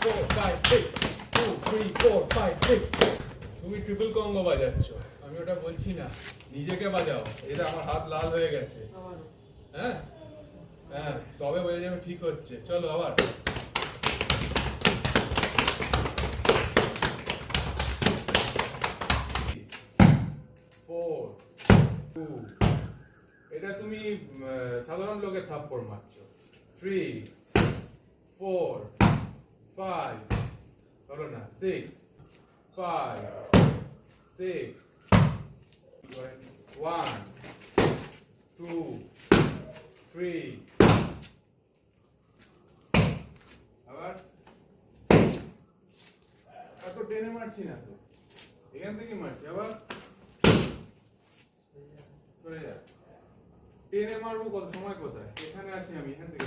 4 5 6 2 3 4 5 6 তুমি triple combo বাজাচ্ছ, আমি ওটা বলছি না, নিজেকে বাজাও। এটা আমার হাত লাল হয়ে গেছে। হ্যাঁ হ্যাঁ, তবে বোঝা যাবে ঠিক হচ্ছে। চলো আবার। এটা তুমি সাধারণ লোকের থাপ্পড় মারছো। 3 4 5 ধরো না 6 5 6 1 2 3 আবার এত টেনে মারছি না তো, এখান থেকে মারছি। আবার টেনে মারবো, কত সময় কোথায়, এখানে আছি আমি, এখান থেকে